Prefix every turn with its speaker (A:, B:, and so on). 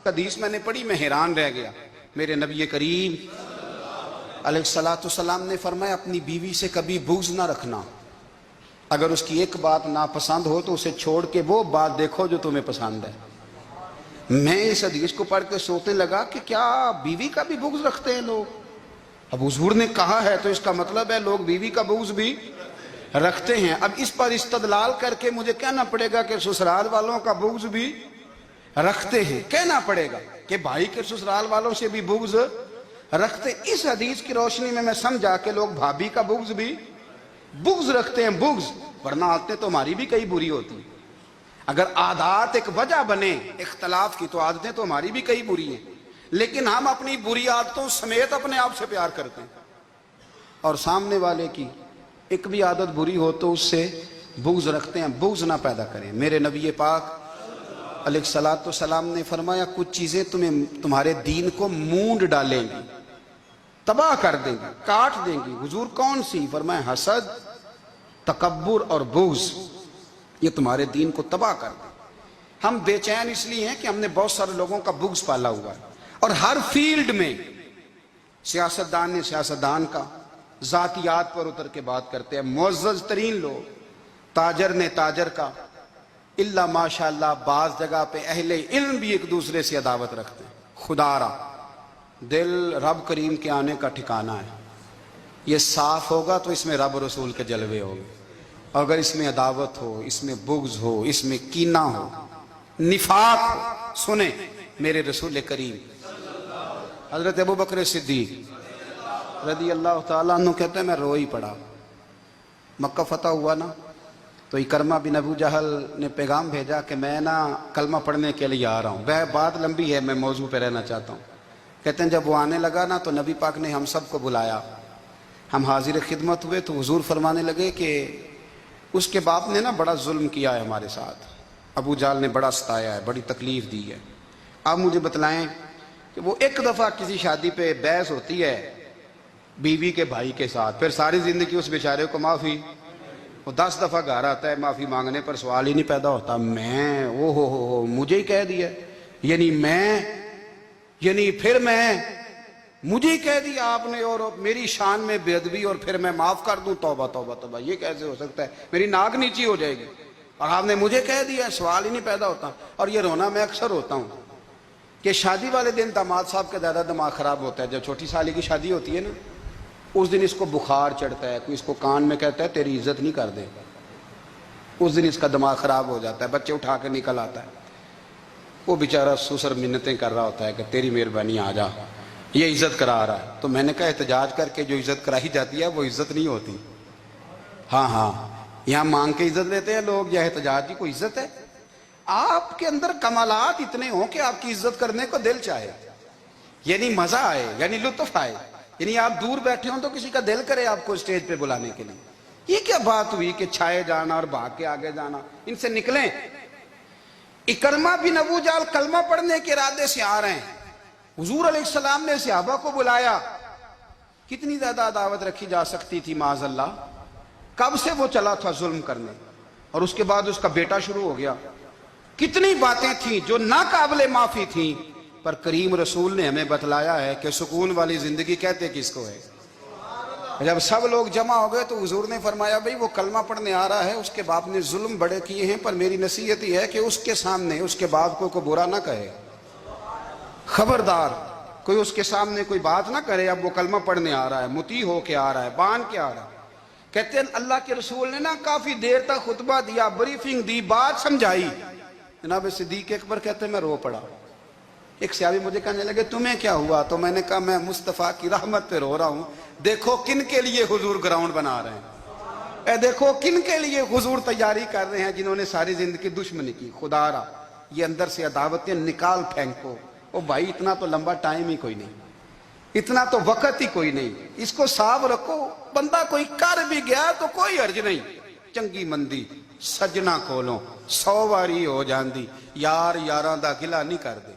A: حدیث میں نے پڑھی، میں حیران رہ گیا. میرے نبی کریم علیہ الصلوۃ والسلام نے فرمایا اپنی بیوی سے کبھی بغض نہ رکھنا. اگر اس کی ایک بات ناپسند ہو تو اسے چھوڑ کے وہ بات دیکھو جو تمہیں پسند ہے. میں اس حدیث کو پڑھ کے سوچنے لگا کہ کیا بیوی کا بھی بغض رکھتے ہیں لوگ؟ اب حضور نے کہا ہے تو اس کا مطلب ہے لوگ بیوی کا بغض بھی رکھتے ہیں. اب اس پر استدلال کر کے مجھے کہنا پڑے گا کہ سسرال والوں کا بغض بھی رکھتے ہیں. کہنا پڑے گا کہ بھائی کے سسرال والوں سے بھی بغض رکھتے. اس حدیث کی روشنی میں سمجھا کہ لوگ بھابھی کا بغض بھی بغض رکھتے ہیں. بغض، ورنہ عادتیں تو ہماری بھی کئی بری ہوتی ہیں. اگر عادات ایک وجہ بنے اختلاف کی تو عادتیں تو ہماری بھی کئی بری ہیں، لیکن ہم اپنی بری عادتوں سمیت اپنے آپ سے پیار کرتے ہیں، اور سامنے والے کی ایک بھی عادت بری ہو تو اس سے بغض رکھتے ہیں. بغض نہ پیدا کریں. میرے نبی پاک علیہ الصلوۃ والسلام نے فرمایا کچھ چیزیں تمہارے دین کو مونڈ ڈالیں گی، تباہ کر دیں گی، کاٹ دیں گی. حضور کون سی؟ فرمایا حسد، تکبر اور بغض. یہ تمہارے دین کو تباہ کر دیں. ہم بے چین اس لیے ہیں کہ ہم نے بہت سارے لوگوں کا بغض پالا ہوا ہے، اور ہر فیلڈ میں سیاستدان نے سیاستدان کا، ذاتیات پر اتر کے بات کرتے ہیں. معزز ترین لوگ، تاجر نے تاجر کا، اللہ ماشاءاللہ بعض جگہ پہ اہل علم بھی ایک دوسرے سے عداوت رکھتے ہیں. خدا را دل رب کریم کے آنے کا ٹھکانہ ہے. یہ صاف ہوگا تو اس میں رب رسول کے جلوے ہوں گے. اگر اس میں عداوت ہو، اس میں بغض ہو، اس میں کینہ ہو، نفاق ہو. سنیں میرے رسول کریم حضرت ابوبکر صدیق رضی اللہ تعالیٰ عنہ کہتے ہیں میں رو ہی پڑا. مکہ فتح ہوا نا تو اکرمہ بن ابو جہل نے پیغام بھیجا کہ میں نا کلمہ پڑھنے کے لیے آ رہا ہوں. بات لمبی ہے، میں موضوع پہ رہنا چاہتا ہوں. کہتے ہیں جب وہ آنے لگا نا تو نبی پاک نے ہم سب کو بلایا. ہم حاضر خدمت ہوئے تو حضور فرمانے لگے کہ اس کے باپ نے نا بڑا ظلم کیا ہے ہمارے ساتھ. ابو جہل نے بڑا ستایا ہے، بڑی تکلیف دی ہے. آپ مجھے بتلائیں کہ وہ ایک دفعہ کسی شادی پہ بحث ہوتی ہے بیوی کے بھائی کے ساتھ، پھر ساری زندگی اس بیچارے کو معافی. وہ 10 دفعہ گھر آتا ہے معافی مانگنے پر سوال ہی نہیں پیدا ہوتا. میں ہو مجھے ہی کہہ دیا، یعنی پھر میں مجھے ہی کہہ دیا آپ نے، اور میری شان میں بے ادبی، اور پھر میں معاف کر دوں؟ توبہ توبہ توبہ، یہ کیسے ہو سکتا ہے؟ میری ناک نیچی ہو جائے گی. اور آپ نے مجھے کہہ دیا، سوال ہی نہیں پیدا ہوتا. اور یہ رونا میں اکثر ہوتا ہوں کہ شادی والے دن داماد صاحب کا زیادہ دماغ خراب ہوتا ہے. جب چھوٹی سالی کی شادی ہوتی ہے نا اس دن اس کو بخار چڑھتا ہے، کوئی اس کو کان میں کہتا ہے تیری عزت نہیں کر دے. اس دن اس کا دماغ خراب ہو جاتا ہے، بچے اٹھا کے نکل آتا ہے. وہ بیچارہ سسر منتیں کر رہا ہوتا ہے کہ تیری مہربانی آ جا، یہ عزت کرا رہا ہے. تو میں نے کہا احتجاج کر کے جو عزت کرائی جاتی ہے وہ عزت نہیں ہوتی. ہاں یہاں مانگ کے عزت لیتے ہیں لوگ، یا احتجاج کی کوئی عزت ہے؟ آپ کے اندر کمالات اتنے ہوں کہ آپ کی عزت کرنے کو دل چاہے، یعنی مزہ آئے، یعنی لطف آئے، یعنی آپ دور بیٹھے ہوں تو کسی کا دل کرے آپ کو اسٹیج پہ بلانے کے لیے. یہ کیا بات ہوئی کہ چھائے جانا اور بھاگ کے آگے جانا؟ ان سے نکلیں. اکرمہ بن ابو جہل کلمہ پڑھنے کے ارادے سے آ رہے ہیں. حضور علیہ السلام نے صحابہ کو بلایا. کتنی زیادہ عداوت رکھی جا سکتی تھی معاذ اللہ. کب سے وہ چلا تھا ظلم کرنے، اور اس کے بعد اس کا بیٹا شروع ہو گیا. کتنی باتیں تھیں جو ناقابل معافی تھیں، پر کریم رسول نے ہمیں بتلایا ہے کہ سکون والی زندگی کہتے کس کو ہے. جب سب لوگ جمع ہو گئے تو حضور نے فرمایا بھئی وہ کلمہ پڑھنے آ رہا ہے، اس کے باپ نے ظلم بڑے کیے ہیں، پر میری نصیحت یہ ہے کہ اس کے سامنے اس کے باپ کو برا نہ کہے. خبردار کوئی اس کے سامنے کوئی بات نہ کرے. اب وہ کلمہ پڑھنے آ رہا ہے، مطیع ہو کے آ رہا ہے، بان کے آ رہا ہے. کہتے ہیں اللہ کے رسول نے نا کافی دیر تک خطبہ دیا، بریفنگ دی، بات سمجھائی. جناب صدیق اکبر کہتے ہیں میں رو پڑا. ایک صحابی مجھے کہنے لگے تمہیں کیا ہوا؟ تو میں نے کہا میں مصطفیٰ کی رحمت پہ رو رہا ہوں. دیکھو کن کے لیے حضور گراؤنڈ بنا رہے ہیں، دیکھو کن کے لیے حضور تیاری کر رہے ہیں، جنہوں نے ساری زندگی دشمنی کی. خدا را یہ اندر سے عداوتیں نکال پھینکو. او بھائی اتنا تو لمبا ٹائم ہی کوئی نہیں، اتنا تو وقت ہی کوئی نہیں. اس کو صاف رکھو. بندہ کوئی کر بھی گیا تو کوئی حرج نہیں. چنگی مندی سجنا کولوں 100 واری ہو جاندی، یار یاراں دا گلہ نہیں کر دے.